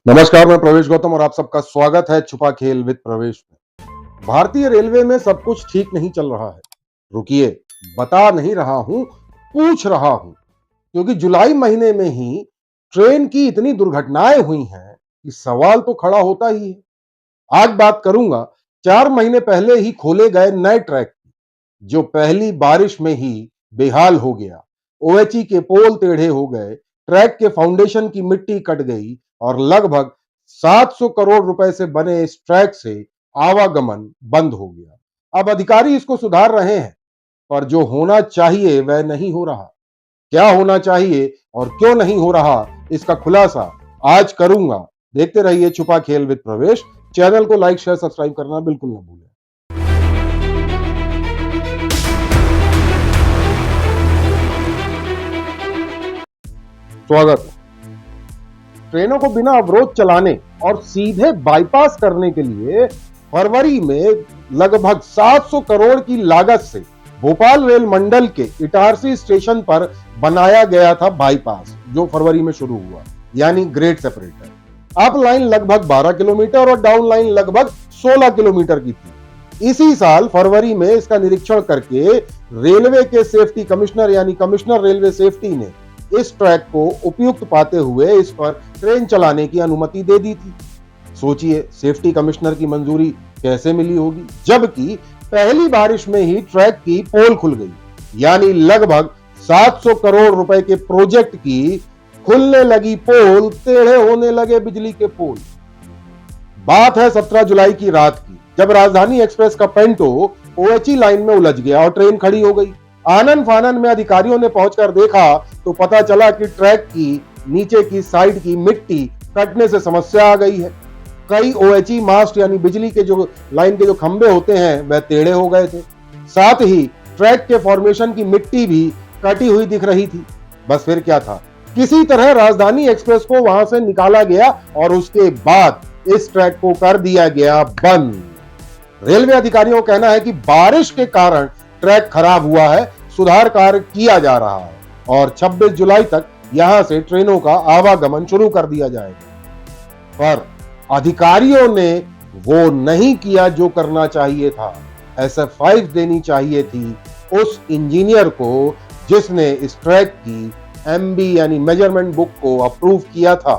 नमस्कार, मैं प्रवेश गौतम और आप सबका स्वागत है छुपा खेल विद प्रवेश में। भारतीय रेलवे में सब कुछ ठीक नहीं चल रहा है। रुकिए, बता नहीं रहा हूं, पूछ रहा हूं, क्योंकि जुलाई महीने में ही ट्रेन की इतनी दुर्घटनाएं हुई हैं कि सवाल तो खड़ा होता ही है। आज बात करूंगा 4 महीने पहले ही खोले गए नए ट्रैक की, जो पहली बारिश में ही बेहाल हो गया। ओएचई के पोल टेढ़े हो गए, ट्रैक के फाउंडेशन की मिट्टी कट गई और लगभग 700 करोड़ रुपए से बने इस ट्रैक से आवागमन बंद हो गया। अब अधिकारी इसको सुधार रहे हैं, पर जो होना चाहिए वह नहीं हो रहा। क्या होना चाहिए और क्यों नहीं हो रहा, इसका खुलासा आज करूंगा। देखते रहिए छुपा खेल विद प्रवेश। चैनल को लाइक शेयर सब्सक्राइब करना बिल्कुल न भूलें। स्वागत है। ट्रेनों को बिना अवरोध चलाने और सीधे बाईपास करने के लिए फरवरी में लगभग 700 करोड़ की लागत से भोपाल रेल मंडल के इटारसी स्टेशन पर बनाया गया था बाईपास, जो फरवरी में शुरू हुआ, यानी ग्रेड सेपरेटर। अप लाइन लगभग 12 किलोमीटर और डाउन लाइन लगभग 16 किलोमीटर की थी। इसी साल फरवरी में इसका निरीक्षण करके रेलवे के सेफ्टी कमिश्नर यानी कमिश्नर रेलवे सेफ्टी ने इस ट्रैक को उपयुक्त पाते हुए इस पर ट्रेन चलाने की अनुमति दे दी थी। सोचिए, सेफ्टी कमिश्नर की मंजूरी कैसे मिली होगी, जबकि पहली बारिश में ही ट्रैक की पोल खुल गई, यानी लगभग 700 करोड़ रुपए के प्रोजेक्ट की खुलने लगी पोल, टेढ़े होने लगे बिजली के पोल। बात है 17 जुलाई की रात की, जब राजधानी एक्सप्रेस का पेंटो ओएचई लाइन में उलझ गया और ट्रेन खड़ी हो गई। आनन फानन में अधिकारियों ने पहुंचकर देखा तो पता चला कि ट्रैक की नीचे की साइड की मिट्टी कटने से समस्या आ गई है। कई ओएचई मास्ट यानी बिजली के जो लाइन के जो खंभे होते हैं वह टेढ़े हो गए थे। साथ ही ट्रैक के फॉर्मेशन की मिट्टी भी कटी हुई दिख रही थी। बस फिर क्या था, किसी तरह राजधानी एक्सप्रेस को वहां से निकाला गया और उसके बाद इस ट्रैक को कर दिया गया बंद। रेलवे अधिकारियों का कहना है कि बारिश के कारण ट्रैक खराब हुआ है, सुधार कार्य किया जा रहा है और 26 जुलाई तक यहां से ट्रेनों का आवागमन शुरू कर दिया जाएगा। पर अधिकारियों ने वो नहीं किया जो करना चाहिए था। SF5 देनी चाहिए थी उस इंजीनियर को जिसने इस ट्रैक की MB यानी मेजरमेंट बुक को अप्रूव किया था।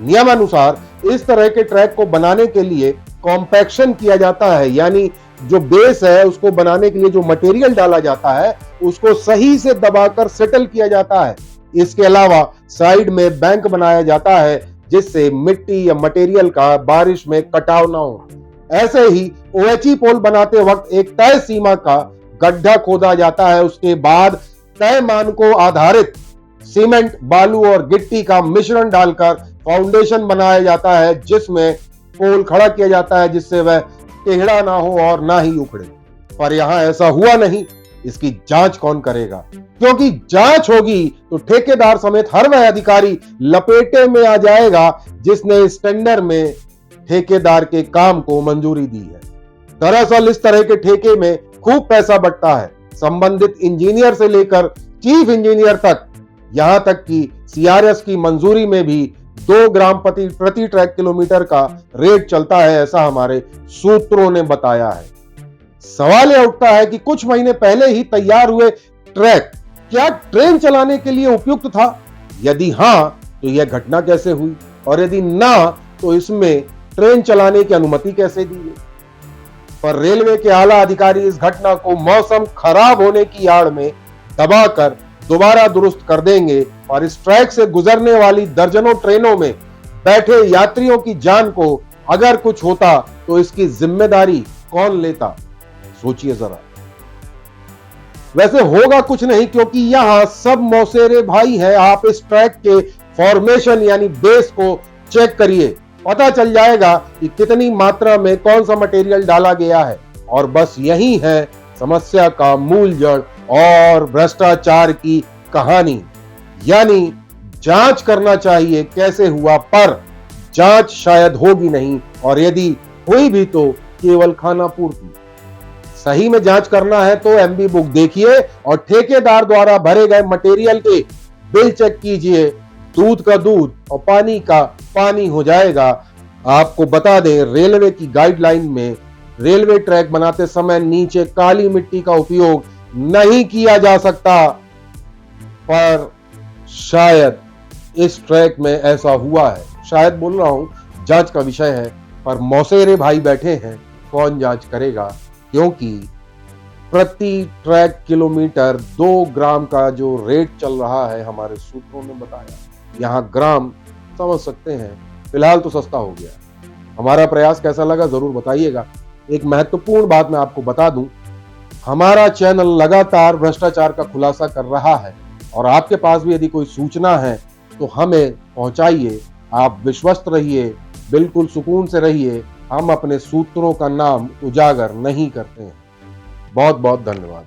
नियमानुसार इस तरह के ट्रैक को बनाने के लिए कॉम्पैक्शन किया जाता है, यानी जो बेस है उसको बनाने के लिए जो मटेरियल डाला जाता है उसको सही से दबाकर सेटल किया जाता है। इसके अलावा साइड में बैंक बनाया जाता है जिससे मिट्टी या मटेरियल का बारिश में कटाव ना हो। ऐसे ही ओएचई पोल बनाते वक्त एक तय सीमा का गड्ढा खोदा जाता है। उसके बाद तय मानकों आधारित सीमेंट, बालू और गिट्टी का मिश्रण डालकर फाउंडेशन बनाया जाता है, जिसमें पोल खड़ा किया जाता है जिससे वह टेढ़ा ना हो और ना ही उखड़े। पर यहां ऐसा हुआ नहीं। इसकी जांच कौन करेगा? क्योंकि जांच होगी तो ठेकेदार समेत हर वह अधिकारी लपेटे में आ जाएगा जिसने इस टेंडर में ठेकेदार के काम को मंजूरी दी है। दरअसल इस तरह के ठेके में खूब पैसा बटता है। संबंधित इंजीनियर से लेकर चीफ इंजीनियर तक, यहां तक कि CRS की मंजूरी में भी 2 ग्राम प्रति ट्रैक किलोमीटर का रेट चलता है, ऐसा हमारे सूत्रों ने बताया है। सवाल यह उठता है कि कुछ महीने पहले ही तैयार हुए ट्रैक क्या ट्रेन चलाने के लिए उपयुक्त था? यदि हां, तो यह घटना कैसे हुई, और यदि ना, तो इसमें ट्रेन चलाने की अनुमति कैसे दी गई? पर रेलवे के आला अधिकारी इस घटना को मौसम खराब होने की आड़ में दबाकर दोबारा दुरुस्त कर देंगे और इस ट्रैक से गुजरने वाली दर्जनों ट्रेनों में बैठे यात्रियों की जान को अगर कुछ होता तो इसकी जिम्मेदारी कौन लेता? सोचिए जरा। वैसे होगा कुछ नहीं, क्योंकि यहां सब मौसेरे भाई है। आप इस ट्रैक के फॉर्मेशन यानी बेस को चेक करिए, पता चल जाएगा कि कितनी मात्रा में कौन सा मटेरियल डाला गया है। और बस यही है समस्या का मूल जड़ और भ्रष्टाचार की कहानी। यानी जांच करना चाहिए कैसे हुआ, पर जांच शायद होगी नहीं, और यदि हुई भी तो केवल खाना पूर्ति। सही में जांच करना है तो MB बुक देखिए और ठेकेदार द्वारा भरे गए मटेरियल के बिल चेक कीजिए। दूध का दूध और पानी का पानी हो जाएगा। आपको बता दें, रेलवे की गाइडलाइन में रेलवे ट्रैक बनाते समय नीचे काली मिट्टी का उपयोग नहीं किया जा सकता, पर शायद इस ट्रैक में ऐसा हुआ है। शायद बोल रहा हूं, जांच का विषय है, पर मौसेरे भाई बैठे हैं, कौन जांच करेगा? क्योंकि प्रति ट्रैक किलोमीटर 2 ग्राम का जो रेट चल रहा है, हमारे सूत्रों ने बताया, यहां ग्राम समझ सकते हैं, फिलहाल तो सस्ता हो गया। हमारा प्रयास कैसा लगा जरूर बताइएगा। एक महत्वपूर्ण बात मैं आपको बता दूं, हमारा चैनल लगातार भ्रष्टाचार का खुलासा कर रहा है, और आपके पास भी यदि कोई सूचना है तो हमें पहुंचाइए। आप विश्वस्त रहिए, बिल्कुल सुकून से रहिए। हम अपने सूत्रों का नाम उजागर नहीं करते हैं। बहुत बहुत धन्यवाद।